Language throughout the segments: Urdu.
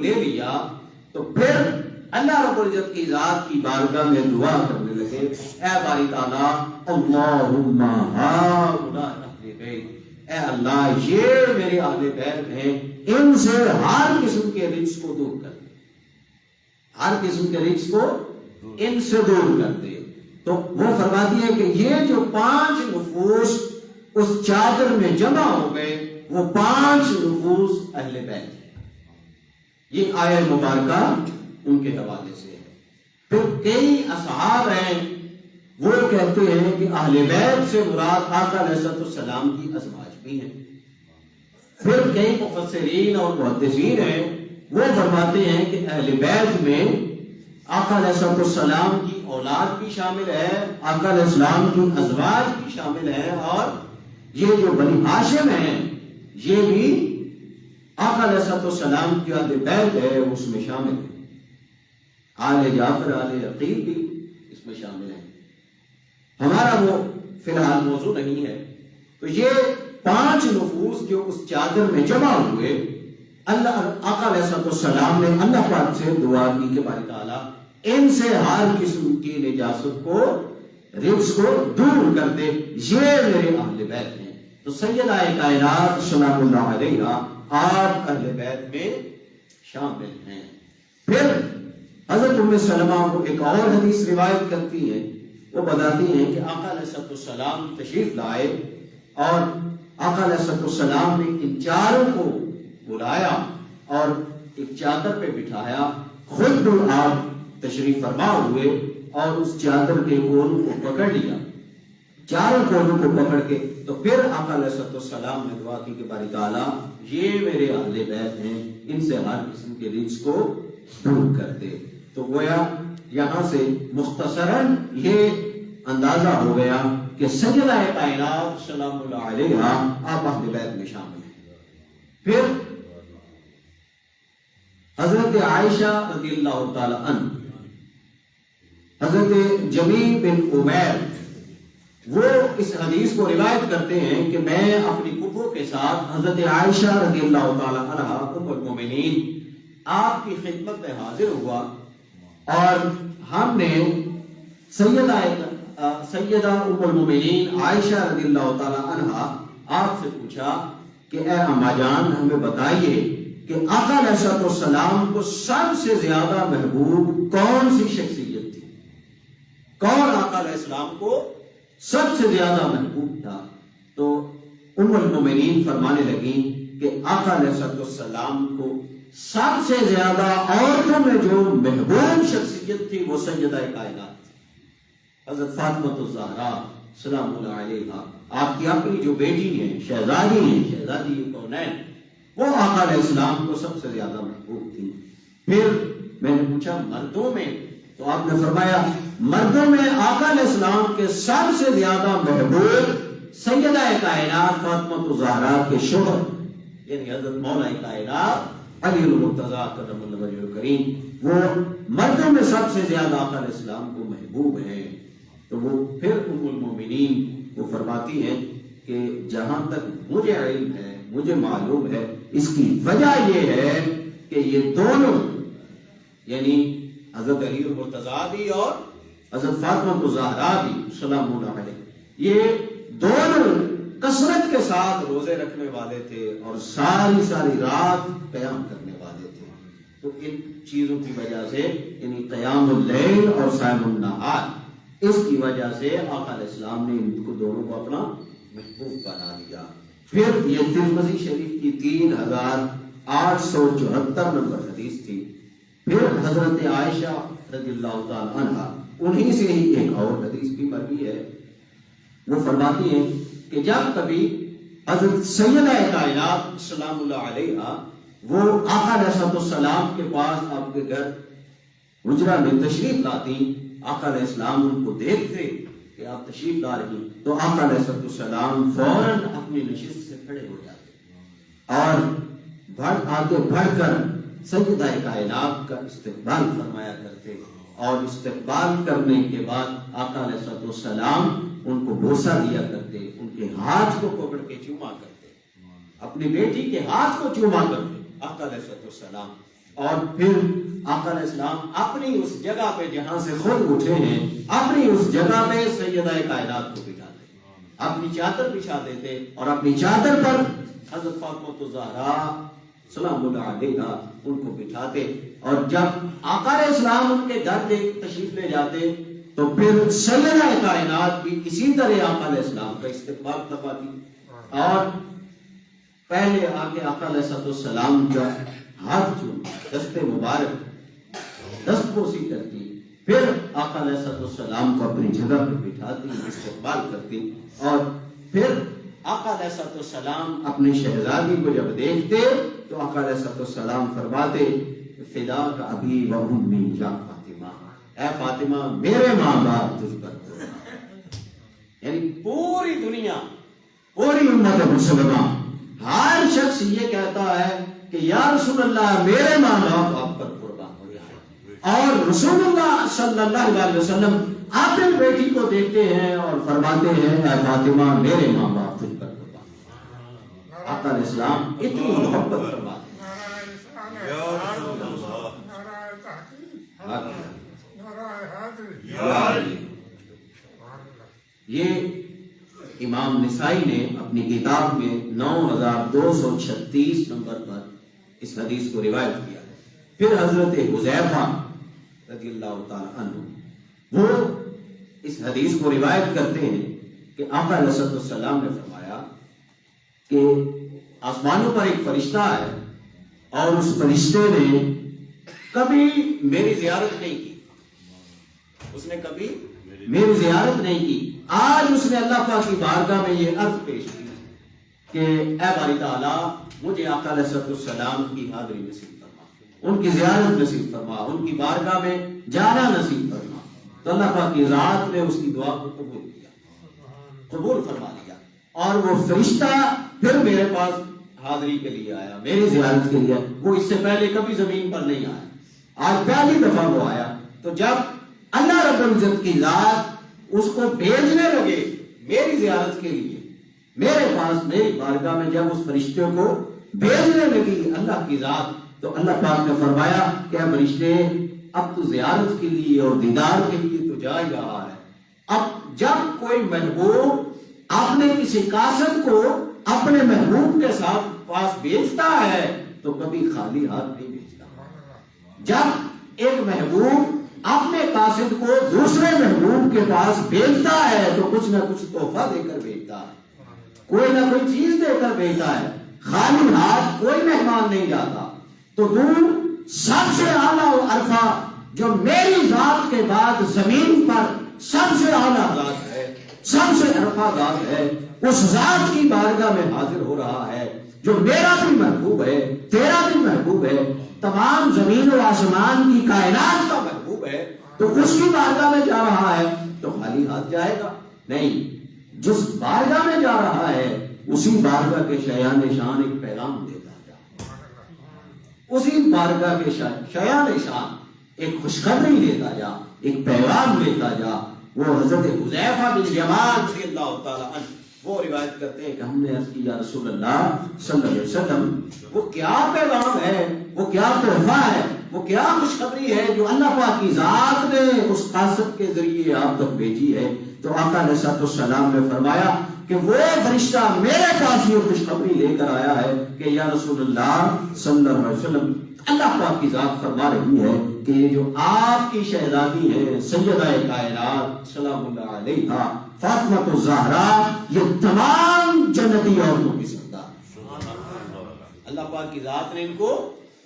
لے لیا تو پھر اللہ رب العزت کی ذات کی بارگاہ میں دعا کرنے لگے، اے باری تعالیٰ اللہم ہؤلاء اہل بیت، اے اللہ یہ میرے اہل بیت ہیں، ان سے ہر قسم کے رجس کو دور کر دے، ہر قسم کے رجس کو ان سے دور کر دے۔ تو وہ فرماتی ہے کہ یہ جو 5 نفوس اس چادر میں جمع ہو گئے وہ 5 نفوس اہل بیت ہیں۔ یہ آیہ مبارکہ ان کے حوالے سے ہے۔ پھر کئی اصحاب ہیں وہ کہتے ہیں کہ اہل بیت سے مراد آقا علیہ السلام کی ازواج بھی ہیں۔ پھر کئی مفسرین اور محدثین ہیں وہ فرماتے ہیں کہ اہل بیت میں آقا علیہ السلام کی اولاد بھی شامل ہے، آقا علیہ السلام کی ازواج بھی شامل ہیں، اور یہ جو بنی ہاشم ہیں یہ بھی آقا علیہ السلام کی اہل بیت ہے، اس میں شامل ہے۔ آل جعفر آل عقیل بھی اس میں شامل ہیں۔ ہمارا وہ فی الحال موضوع نہیں ہے۔ تو یہ 5 نفوس جو اس چادر میں جمع ہوئے، اللہ آقا علیہ السلام نے اللہ پاک سے دعا کی کہ باری تعالیٰ ان سے ہر قسم کی نجاست کو رجس کو دور کر دے، یہ میرے اہل بیت ہیں۔ تو سیدہ کائنات سلام اللہ علیہا آپ اہل بیت میں شامل ہیں۔ پھر حضرت ام سلمہ کو ایک اور حدیث روایت کرتی ہے، وہ بتاتی ہیں کہ آقا علیہ السلام تشریف لائے اور آقا علیہ السلام نے ان چاروں کو بلایا اور ایک چادر پہ بٹھایا، خود آپ تشریف فرما ہوئے اور اس چادر کے کونوں کو پکڑ لیا، چاروں کونوں کو پکڑ کے تو پھر آقا علیہ السلام نے دعا کی کہ باری تعالیٰ یہ میرے اہل بیت ہیں، ان سے ہر قسم کے رجس کو دور کر دے۔ تو گویا یہاں سے مختصراً یہ اندازہ ہو گیا کہ سیدہ کائنات سلام اللہ علیہا آپ اہل بیت میں شامل ہیں۔ پھر حضرت عائشہ رضی اللہ تعالی عنہ، حضرت جمیل بن عمیر وہ اس حدیث کو روایت کرتے ہیں کہ میں اپنی پھپھو کے ساتھ حضرت عائشہ رضی اللہ تعالی عنہ ام المومنین آپ کی خدمت میں حاضر ہوا، اور ہم نے سیدہ ام المومنین عائشہ رضی اللہ تعالی عنہ آپ سے پوچھا کہ اے اماں جان ہمیں بتائیے کہ آقا علیہ السلام کو سب سے زیادہ محبوب کون سی شخصیت تھی، کون آقا علیہ السلام کو سب سے زیادہ محبوب تھا؟ تو ام المومنین فرمانے لگیں کہ آقا علیہ السلام کو سب سے زیادہ عورتوں میں جو محبوب شخصیت تھی وہ سیدہ کائنات تھی، حضرت فاطمہ الزہرا سلام اللہ علیہا، آپ کی اپنی جو بیٹی ہیں، شہزادی کونین، وہ آقا علیہ السلام کو سب سے زیادہ محبوب تھی۔ پھر میں نے پوچھا مردوں میں، تو آپ نے فرمایا مردوں میں آقا علیہ السلام کے سب سے زیادہ محبوب سیدہ کائنات فاطمہ الزہرا کے شوہر یعنی حضرت مولا کائنات علی المرتضی کرم اللہ وجہہ الکریم، وہ مردوں میں سب سے زیادہ آقا علیہ السلام کو محبوب ہیں۔ تو وہ پھر ام المومنین وہ فرماتی ہیں کہ جہاں تک مجھے علم ہے، مجھے معلوم ہے، اس کی وجہ یہ ہے کہ یہ دونوں یعنی حضرت علی المرتضی بھی اور حضرت فاطمہ الزہرا بھی سلام اللہ علیہ، یہ دونوں کثرت کے ساتھ روزے رکھنے والے تھے اور ساری رات قیام کرنے والے تھے۔ تو ان چیزوں کی وجہ سے یعنی قیام اللیل اور صائم النہار، اس کی وجہ سے آقا علیہ السلام نے ان کو دونوں کو اپنا محبوب بنا لیا۔ پھر یہ ترمذی شریف کی 3874 نمبر حدیث تھی۔ پھر حضرت عائشہ رضی اللہ تعالی عنہ انہی سے ہی ایک اور حدیث بھی مروی ہے، وہ فرماتی ہیں کہ جب کبھی حضرت سیدہ کائنات سلام اللہ علیہا وہ آقا علیہ السلام کے پاس آپ کے گھر حجرہ میں تشریف لاتی، آقا علیہ السلام ان کو دیکھتے کہ آپ تشریف لا رہی تو آقا علیہ السلام فوراً اپنی نشست سے کھڑے ہو جاتے اور آگے بڑھ کر سیدہ کائنات کا استقبال فرمایا کرتے، اور استقبال کرنے کے بعد آقا علیہ السلام ان کو بوسہ دیا کرتے، ان کے ہاتھ کو پکڑ کے چوما کرتے، اپنی بیٹی کے ہاتھ کو چوما کرتے آقا علیہ السلام۔ اور پھر آقا علیہ السلام اپنی اس جگہ پہ جہاں سے خود اٹھے ہیں، اپنی اس جگہ پہ سیدہ کائنات کو بٹھاتے، اپنی چادر بچھا دیتے اور اپنی چادر پر حضرت فاطمہ الزہرا سلام اللہ علیہا ان کو بٹھاتے، اور جب آقا علیہ السلام ان کے گھر تشریف لے جاتے تو پھر سیدہ کائنات بھی اسی طرح آقا علیہ السلام کا استقبال کرواتی، اور پہلے آکے آقا علیہ السلام کا ہاتھ چوم دست مبارک دست بوسی کرتی، پھر آقا علیہ السلام کو اپنی جگہ پہ بٹھاتی، استقبال کرتی، اور پھر آقا علیہ السلام اپنی شہزادی کو جب دیکھتے تو آقا علیہ السلام فرماتے فداک ابی و امی یا فاطمہ، اے فاطمہ میرے ماں باپ تجھ پر قربان۔ یعنی پوری دنیا، پوری امت مسلمہ، ہر شخص یہ کہتا ہے کہ یا رسول اللہ میرے ماں باپ آپ پر قربان ہو گیا، اور رسول اللہ صلی اللہ علیہ وسلم اپنی بیٹی کو دیکھتے ہیں اور فرماتے ہیں اے فاطمہ میرے ماں باپ تجھ پر قربان۔ آقا علیہ السلام اتنی محبت فرماتے ہیں۔ یہ امام نسائی نے اپنی کتاب میں 9236 نمبر پر اس حدیث کو روایت کیا ہے۔ پھر حضرت حذیفہ رضی اللہ تعالی عنہ وہ اس حدیث کو روایت کرتے ہیں کہ آقا علیہ السلام نے فرمایا کہ آسمانوں پر ایک فرشتہ ہے اور اس فرشتے نے کبھی میری زیارت نہیں کی، اس نے کبھی میری زیارت نہیں کی، آج اس نے اللہ پاک کی بارگاہ میں یہ عرض پیش کی کہ اے باری تعالیٰ مجھے آقا علیہ السلام کی حاضری نصیب فرما، ان کی زیارت نصیب فرما، ان کی بارگاہ میں جانا نصیب فرما۔ تو اللہ پاک کی ذات نے اس کی دعا کو قبول کیا، قبول فرما لیا، اور وہ فرشتہ پھر میرے پاس حاضری کے لیے آیا، میری زیارت کے لیے۔ وہ اس سے پہلے کبھی زمین پر نہیں آیا، آج پہلی دفعہ وہ آیا۔ تو جب اللہ رب العزت کی ذات اس کو بھیجنے لگے میری زیارت کے لیے، میرے پاس میری بارگاہ میں جب اس فرشتے کو بھیجنے لگی اللہ کی ذات، تو اللہ پاک نے فرمایا کہ اے فرشتے اب تو زیارت کے لیے اور دیدار کے لیے تو جا ہی رہا ہے۔ اب جب کوئی محبوب اپنے کسی قاصد کو اپنے محبوب کے ساتھ پاس بھیجتا ہے تو کبھی خالی ہاتھ نہیں بھیجتا۔ جب ایک محبوب اپنے قاصد کو دوسرے محبوب کے پاس بھیجتا ہے تو کچھ نہ کچھ تحفہ دے کر بھیجتا ہے، کوئی نہ کوئی چیز دے کر بھیجتا ہے، خالی ہاتھ کوئی مہمان نہیں جاتا۔ تو سب سے اعلیٰ و عرفہ جو میری ذات کے بعد زمین پر سب سے اعلیٰ ذات ہے، سب سے عرفہ ذات ہے، اس ذات کی بارگاہ میں حاضر ہو رہا ہے جو میرا بھی محبوب ہے، تیرا بھی محبوب ہے، تمام زمین و آسمان کی کائنات کا محبوب ہے، تو اس کی بارگاہ میں جا رہا ہے تو خالی ہاتھ جائے گا؟ نہیں، جس بارگاہ میں جا رہا ہے اسی بارگاہ کے شایان شان ایک پیغام دیتا جا، اسی بارگاہ کے شایان شان ایک خوشخبری دیتا جا، ایک پیغام دیتا جا۔ وہ حضرت حذیفہ بن یمان رضی اللہ تعالی عنہ وہ روایت کرتے ہیں کہ ہم نے عرض کی یا رسول اللہ صلی اللہ علیہ وسلم وہ کیا پیغام ہے، وہ کیا تحفہ ہے، وہ کیا خوشخبری ہے جو اللہ پاک کی ذات نے اس قاصد کے ذریعے آپ تک بھیجی ہے؟ تو آقا علیہ السلام نے فرمایا کہ وہ فرشتہ میرے پاس یہ خوشخبری لے کر آیا ہے کہ یا رسول اللہ صلی اللہ علیہ وسلم اللہ پاک کی ذات فرما رہی ہے کہ یہ جو آپ کی شہزادی ہے سیدہ کائنات سلام اللہ علیہا فاطمہ الزہرا، یہ تمام جنتی عورتوں کی سردار، اللہ پاک کی ذات نے ان کو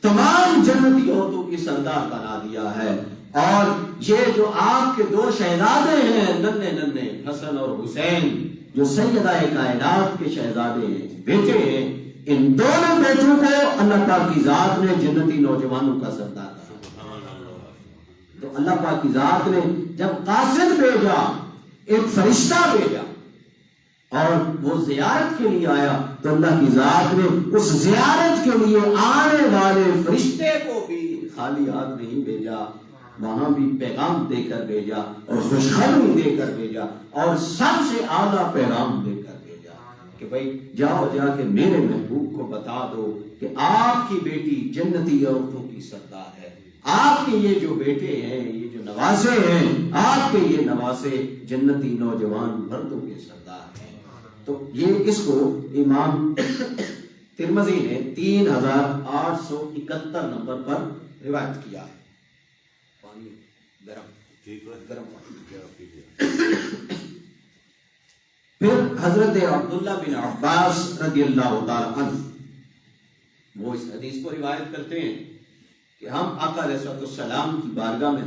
تمام جنتی عورتوں کی سردار بنا دیا ہے۔ اور یہ جو آپ کے دو شہزادے ہیں ننھے ننھے حسن اور حسین، جو سیدہ کائنات کے شہزادے ہیں، بیٹے ہیں، ان دونوں بیٹوں کو اللہ پاک کی ذات نے جنتی نوجوانوں کا سردار بنا۔ تو اللہ پاک کی ذات نے جب قاصد بھیجا، ایک فرشتہ بھیجا اور وہ زیارت کے لیے آیا، تو اللہ کی ذات نے اس زیارت کے لیے آنے والے فرشتے کو بھی خالی ہاتھ نہیں بھیجا، وہاں بھی پیغام دے کر بھیجا اور خوشخبری دے کر بھیجا اور سب سے اعلیٰ پیغام دے کر بھیجا۔ کہ بھائی جاؤ جا کے میرے محبوب کو بتا دو کہ آپ کی بیٹی جنتی عورتوں کی سردار ہے، آپ کے یہ جو بیٹے ہیں، یہ جو نواسے ہیں، آپ کے یہ نواسے جنتی نوجوان مردوں کے سردار ہیں۔ تو یہ اس کو امام ترمذی نے 3871 نمبر پر روایت کیا ہے۔ پانی گرم پھر حضرت عبداللہ بن عباس رضی اللہ تعالی عنہ وہ اس حدیث کو روایت کرتے ہیں کہ ہم آقا علیہ السلام کی بارگاہ میں